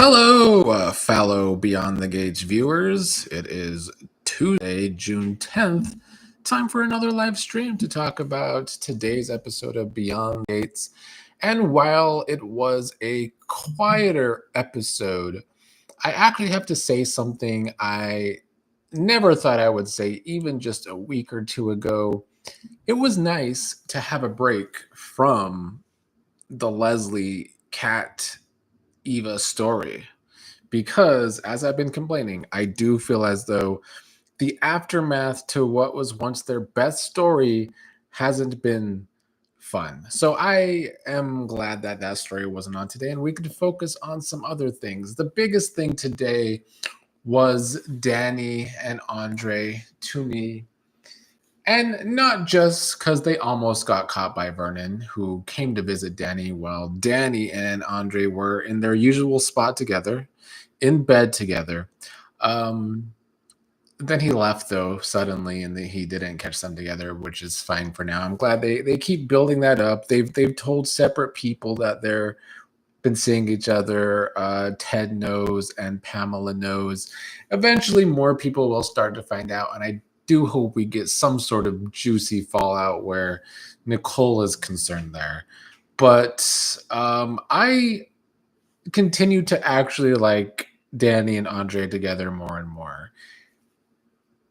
Hello, fellow Beyond the Gates viewers. It is Tuesday, June 10th. Time for another live stream to talk about today's episode of Beyond the Gates. And while it was a quieter episode, I actually have to say something I never thought I would say, even just a week or two ago. It was nice to have a break from the Leslie Cat Eva story because, as I've been complaining, I do feel as though the aftermath to what was once their best story hasn't been fun. So I am glad that that story wasn't on today and we could focus on some other things. The biggest thing today was Dani and Andre to me. And not just because they almost got caught by Vernon, who came to visit Dani while Dani and Andre were in their usual spot together, in bed together. Um, then he left though suddenly, and he didn't catch them together, which is fine for now. I'm glad they keep building that up. They've told separate people that they're been seeing each other. Ted knows and Pamela knows. Eventually, more people will start to find out, and I do hope we get some sort of juicy fallout where Nicole is concerned there. But I continue to actually like Dani and Andre together more and more.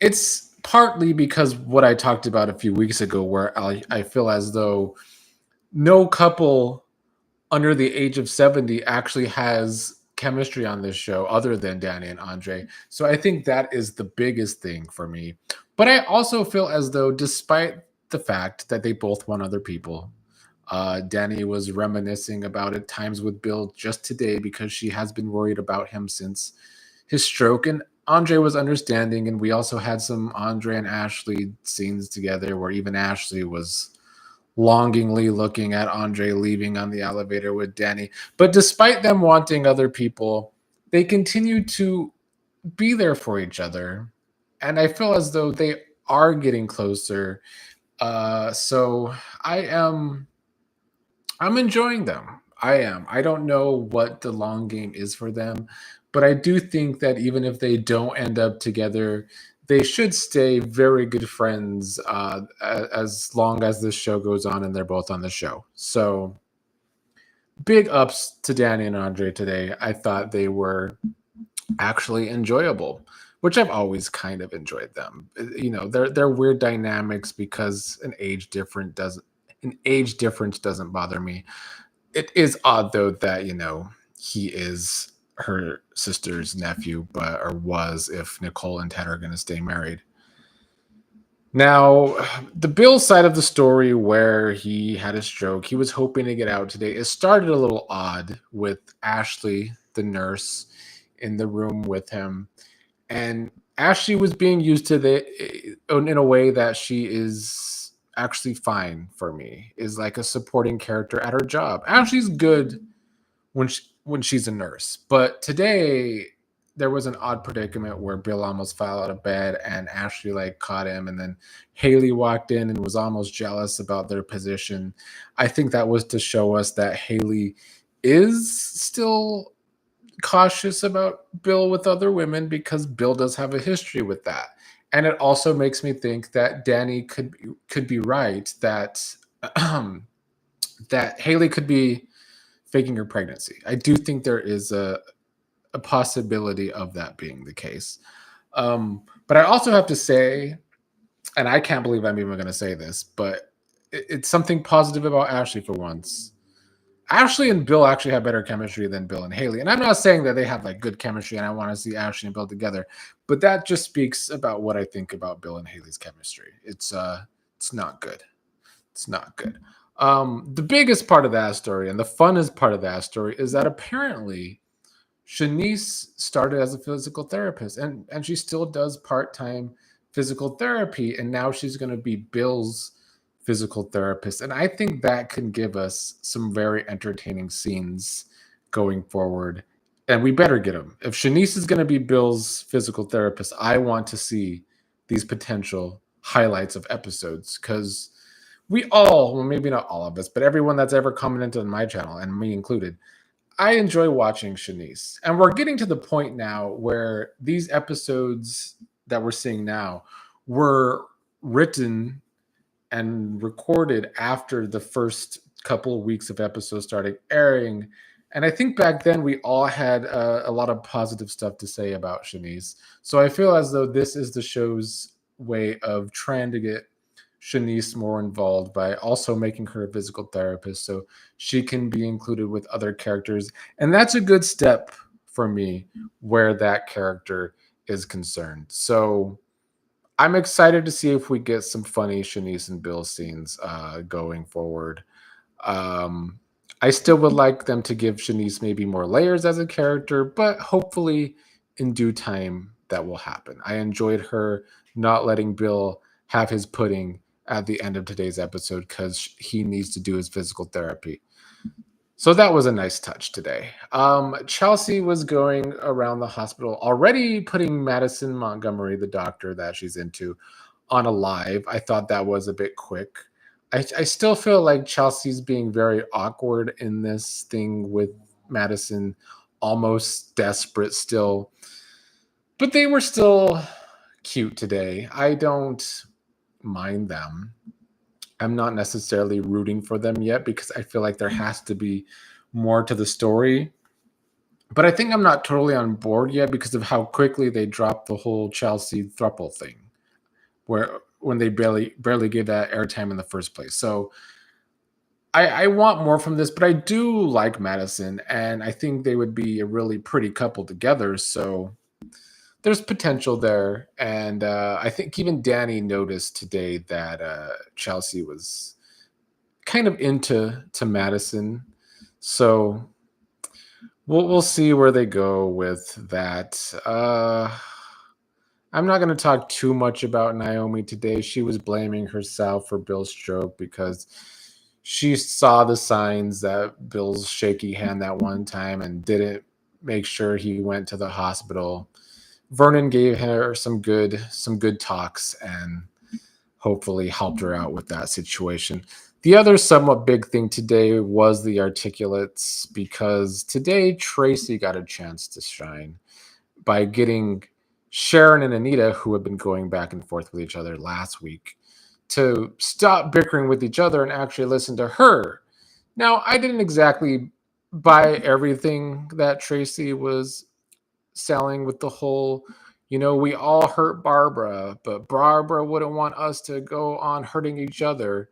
It's partly because what I talked about a few weeks ago, where I feel as though no couple under the age of 70 actually has chemistry on this show other than Dani and Andre. So I think that is the biggest thing for me. But I also feel as though, despite the fact that they both want other people, Dani was reminiscing about it times with Bill just today because she has been worried about him since his stroke. And Andre was understanding. And we also had some Andre and Ashley scenes together where even Ashley was longingly looking at Andre leaving on the elevator with Dani. But despite them wanting other people, they continue to be there for each other. And I feel as though they are getting closer. So I'm enjoying them. I am. I don't know what the long game is for them, but I do think that even if they don't end up together, they should stay very good friends as long as this show goes on and they're both on the show. So big ups to Dani and Andre today. I thought they were actually enjoyable, which I've always kind of enjoyed them. You know, they're weird dynamics because an age difference doesn't bother me. It is odd though that, you know, he is her sister's nephew, but or was, if Nicole and Ted are going to stay married. Now, the Bill side of the story where he had a stroke, he was hoping to get out today. It started a little odd with Ashley, the nurse, in the room with him. And Ashley was being used to in a way that she is actually fine for me, is like a supporting character at her job. Ashley's good when she's a nurse, but today there was an odd predicament where Bill almost fell out of bed and Ashley like caught him, and then Haley walked in and was almost jealous about their position. I think that was to show us that Haley is still cautious about Bill with other women because Bill does have a history with that. And it also makes me think that Dani could be right that that Haley could be faking her pregnancy. I do think there is a possibility of that being the case. But I also have to say, and I can't believe I'm even going to say this, but it's something positive about Ashley for once. Ashley and Bill actually have better chemistry than Bill and Haley. And I'm not saying that they have like good chemistry and I want to see Ashley and Bill together, but that just speaks about what I think about Bill and Haley's chemistry. It's not good. It's not good. The biggest part of that story and the funnest part of that story is that apparently Shanice started as a physical therapist and she still does part-time physical therapy. And now she's going to be Bill's physical therapist. And I think that can give us some very entertaining scenes going forward. And we better get them. If Shanice is going to be Bill's physical therapist, I want to see these potential highlights of episodes because we all, well, maybe not all of us, but everyone that's ever commented on my channel, and me included, I enjoy watching Shanice. And we're getting to the point now where these episodes that we're seeing now were written and recorded after the first couple of weeks of episodes started airing. And I think back then we all had a lot of positive stuff to say about Shanice. So I feel as though this is the show's way of trying to get Shanice more involved by also making her a physical therapist so she can be included with other characters. And that's a good step for me where that character is concerned. So I'm excited to see if we get some funny Shanice and Bill scenes going forward. Um, I still would like them to give Shanice maybe more layers as a character, but hopefully in due time that will happen. I enjoyed her not letting Bill have his pudding at the end of today's episode because he needs to do his physical therapy. So that was a nice touch today. Chelsea was going around the hospital already putting Madison Montgomery, the doctor that she's into, on a live. I thought that was a bit quick. I still feel like Chelsea's being very awkward in this thing with Madison, almost desperate still. But they were still cute today. I don't mind them. I'm not necessarily rooting for them yet because I feel like there has to be more to the story. But I think I'm not totally on board yet because of how quickly they dropped the whole Chelsea thruple thing, where when they barely gave that airtime in the first place. So I want more from this, but I do like Madison, and I think they would be a really pretty couple together. So there's potential there, and I think even Dani noticed today that Chelsea was kind of into Madison. So we'll see where they go with that. I'm not going to talk too much about Naomi today. She was blaming herself for Bill's stroke because she saw the signs that Bill's shaky hand that one time and didn't make sure he went to the hospital. Vernon gave her some good talks and hopefully helped her out with that situation. The other somewhat big thing today was the articulates because today Tracy got a chance to shine by getting Sharon and Anita, who had been going back and forth with each other last week, to stop bickering with each other and actually listen to her. Now, I didn't exactly buy everything that Tracy was selling with the whole, we all hurt Barbara, but Barbara wouldn't want us to go on hurting each other.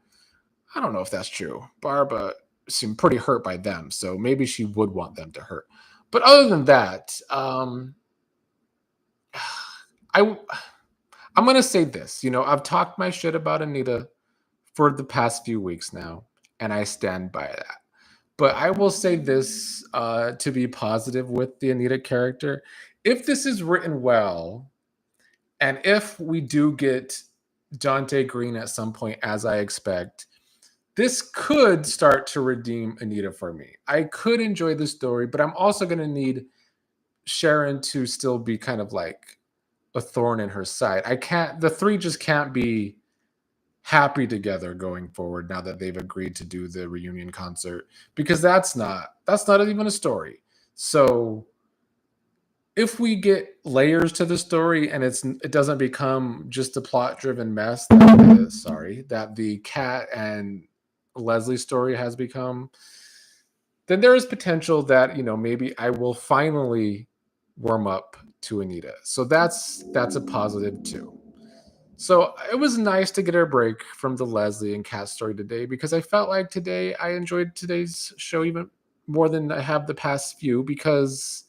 I don't know if that's true. Barbara seemed pretty hurt by them, so maybe she would want them to hurt. But other than that, I'm going to say this. I've talked my shit about Anita for the past few weeks now, and I stand by that. But I will say this to be positive with the Anita character. If this is written well, and if we do get Dante Green at some point, as I expect, this could start to redeem Anita for me. I could enjoy the story, but I'm also going to need Sharon to still be kind of like a thorn in her side. The three just can't be happy together going forward now that they've agreed to do the reunion concert, because that's not even a story. So if we get layers to the story and it doesn't become just a plot driven mess that the Kat and Leslie story has become, then there is potential that maybe I will finally warm up to Anita. So that's a positive too. So it was nice to get a break from the Leslie and Kat story today because I felt like today I enjoyed today's show even more than I have the past few because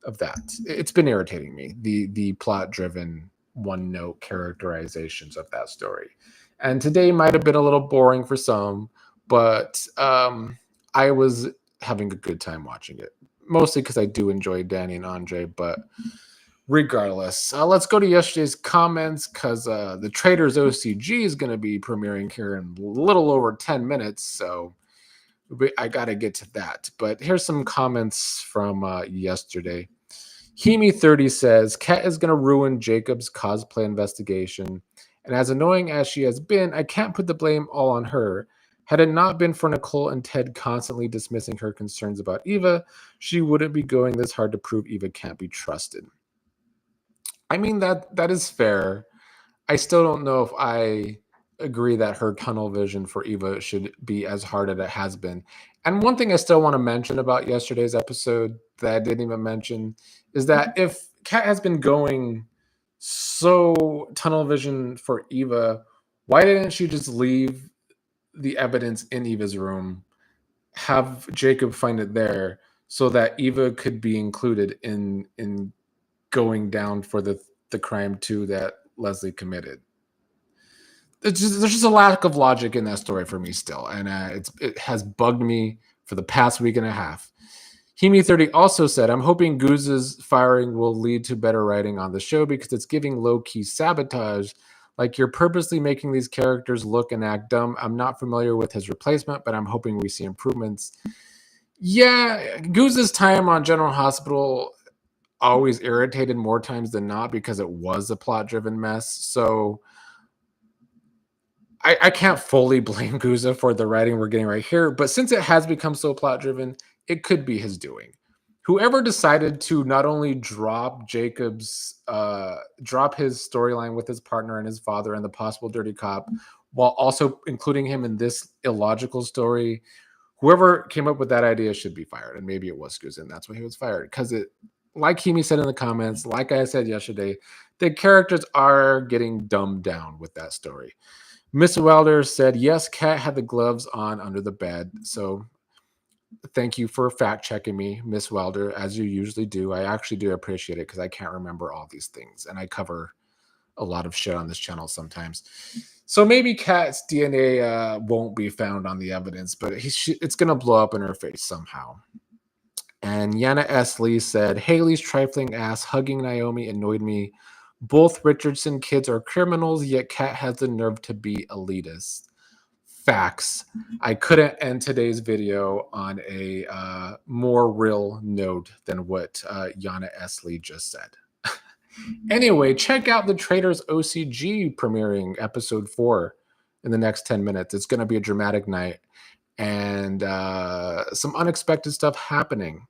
of that. It's been irritating me, the plot driven one note characterizations of that story. And today might have been a little boring for some, but I was having a good time watching it. Mostly because I do enjoy Dani and Andre, but regardless, let's go to yesterday's comments because the Traders OCG is going to be premiering here in a little over 10 minutes, so I got to get to that. But here's some comments from yesterday. Hemi30 says, Kat is going to ruin Jacob's cosplay investigation, and as annoying as she has been, I can't put the blame all on her. Had it not been for Nicole and Ted constantly dismissing her concerns about Eva, she wouldn't be going this hard to prove Eva can't be trusted. I mean, that is fair. I still don't know if I agree that her tunnel vision for Eva should be as hard as it has been. And one thing I still want to mention about yesterday's episode that I didn't even mention is that if Kat has been going so tunnel vision for Eva, why didn't she just leave the evidence in Eva's room, have Jacob find it there, so that Eva could be included in going down for the crime too that Leslie committed? There's just a lack of logic in that story for me still, and it has bugged me for the past week and a half. Hemi30 also said, I'm hoping Goose's firing will lead to better writing on the show because it's giving low-key sabotage. Like you're purposely making these characters look and act dumb. I'm not familiar with his replacement, but I'm hoping we see improvements. Yeah, Goose's time on General Hospital always irritated more times than not because it was a plot-driven mess. So I can't fully blame Guza for the writing we're getting right here, but since it has become so plot-driven, it could be his doing. Whoever decided to not only drop drop his storyline with his partner and his father and the possible dirty cop, while also including him in this illogical story, whoever came up with that idea should be fired. And maybe it was Guza, and that's why he was fired. Because like Kimi said in the comments, like I said yesterday, the characters are getting dumbed down with that story. Miss Wilder said, yes, Kat had the gloves on under the bed. So thank you for fact checking me, Miss Wilder, as you usually do. I actually do appreciate it because I can't remember all these things. And I cover a lot of shit on this channel sometimes. So maybe Kat's DNA won't be found on the evidence, but it's going to blow up in her face somehow. And Yana S. Lee said, Haley's trifling ass hugging Naomi annoyed me. Both Richardson kids are criminals, yet Kat has the nerve to be elitist. Facts. I couldn't end today's video on a more real note than what Yana Esley just said. Anyway, check out the Traitors OCG premiering episode 4 in the next 10 minutes. It's going to be a dramatic night and some unexpected stuff happening.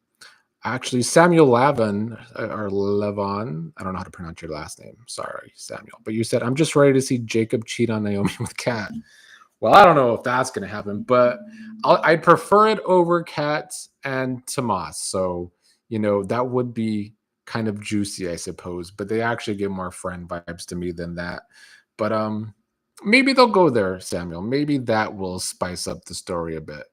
Actually, Samuel Lavin, or Levon, I don't know how to pronounce your last name. Sorry, Samuel. But you said, I'm just ready to see Jacob cheat on Naomi with Kat. Well, I don't know if that's going to happen, but I'd prefer it over Kat and Tomas. So, that would be kind of juicy, I suppose. But they actually give more friend vibes to me than that. But maybe they'll go there, Samuel. Maybe that will spice up the story a bit.